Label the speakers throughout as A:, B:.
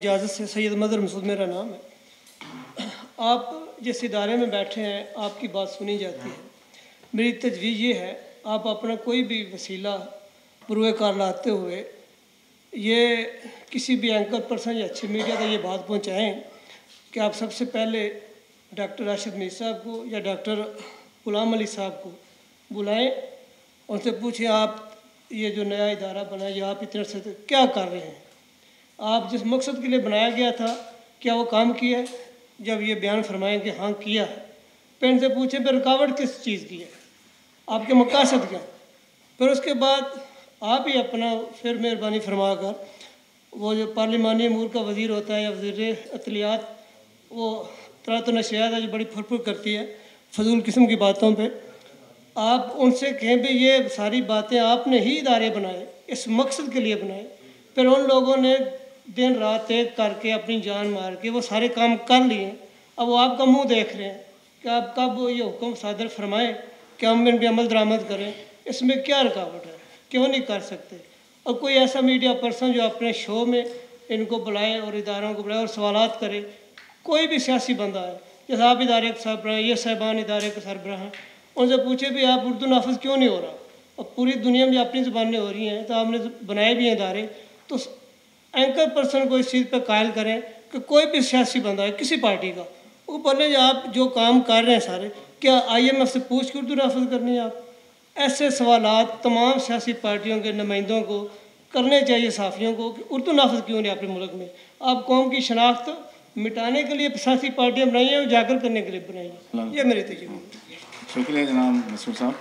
A: इजाज़त से सैयद मदर मसूद मेरा नाम है। आप जिस इदारे में बैठे हैं आपकी बात सुनी जाती है। मेरी तजवीज़ ये है आप अपना कोई भी वसीला पुरकार लाते हुए ये किसी भी एंकर पर्सन या अच्छे मीडिया तक ये बात पहुँचाएँ कि आप सबसे पहले डॉक्टर राशिद मीर साहब को या डॉक्टर गुलाम अली साहब को बुलाएँ, उनसे पूछें आप ये जो नया इदारा बना है ये आप इतने से क्या कर रहे हैं, आप जिस मकसद के लिए बनाया गया था क्या वो काम किया है। जब ये बयान फरमाएं कि हाँ किया है, फिर इनसे पूछें फिर रुकावट किस चीज़ की है, आपके मकसद क्या। फिर उसके बाद आप ही अपना फिर मेहरबानी फरमा कर वो जो पार्लिमानी अमूर का वज़ीर होता है या वज़ीर अतलियात, वो तरह तो नशियात है जो बड़ी फुरफुर करती है फजूल किस्म की बातों पे, आप उनसे कहें भी ये सारी बातें आपने ही इदारे बनाए, इस मकसद के लिए बनाए। फिर उन लोगों ने दिन रात एक करके अपनी जान मार के वो सारे काम कर लिए। अब वो आपका मुंह देख रहे हैं कि आप कब ये हुक्म सादर फरमाएं कि हम इन पर अमल दरामद करें, इसमें क्या रुकावट है, क्यों नहीं कर सकते। और कोई ऐसा मीडिया पर्सन जो अपने शो में इनको बुलाए और इदारों को बुलाए और सवालात करे, कोई भी सियासी बंदा है जैसे आप इदारे के सरबराह हैं, ये साहिबान इदारे के सरबराह हैं, उनसे पूछे भी आप उर्दू नाफिज क्यों नहीं हो रहा। और पूरी दुनिया में अपनी ज़बानें हो रही हैं तो आपने बनाए भी हैं इदारे, तो एंकर पर्सन को इस चीज़ पर कायल करें कि कोई भी सियासी बंदा है किसी पार्टी का, वो बोले आप जो काम कर रहे हैं सारे क्या IMF से पूछ के उर्दू नाफिज करनी है। आप ऐसे सवालात तमाम सियासी पार्टियों के नुमाइंदों को करने चाहिए, साफ़ियों को, कि उर्दू नाफिज क्यों नहीं अपने मुल्क में। आप कौम की शनाख्त मिटाने के लिए सियासी पार्टियाँ बनाई हैं, उजागर करने के लिए बनाई हैं। ये मेरे तजुर्बे।
B: शुक्रिया जनाब मसूद साहब।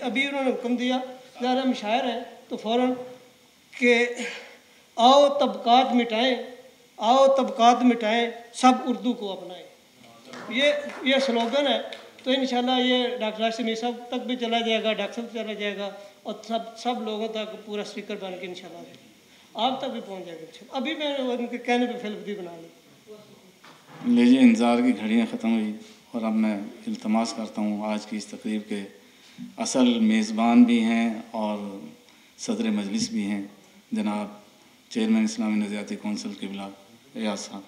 A: अभी उन्होंने हुक्म दिया, ज़रा हम शायर हैं तो फ़ौरन कि आओ तबकात मिटाएं, आओ तबकात मिटाएं, सब उर्दू को अपनाएं। ये स्लोगन है। तो इंशाल्लाह ये डॉक्टर राशिद मीर साहब तक भी चला जाएगा, डॉक्टर साहब चला जाएगा और सब लोगों तक पूरा स्पीकर बन के इंशाल्लाह आप तक भी पहुंच जाएगा। अभी मैंने उनके कहने पर फिल्म भी बना ली।
B: लीजिए, इंतज़ार की घड़ियाँ ख़त्म हुई और अब मैं इल्तमास करता हूँ आज की इस तकरीब के असल मेज़बान भी हैं और सदर मजलिस भी हैं, जनाब चेयरमैन इस्लामी नज़रियाती कौंसिल क़िबला एयाज़ साहब।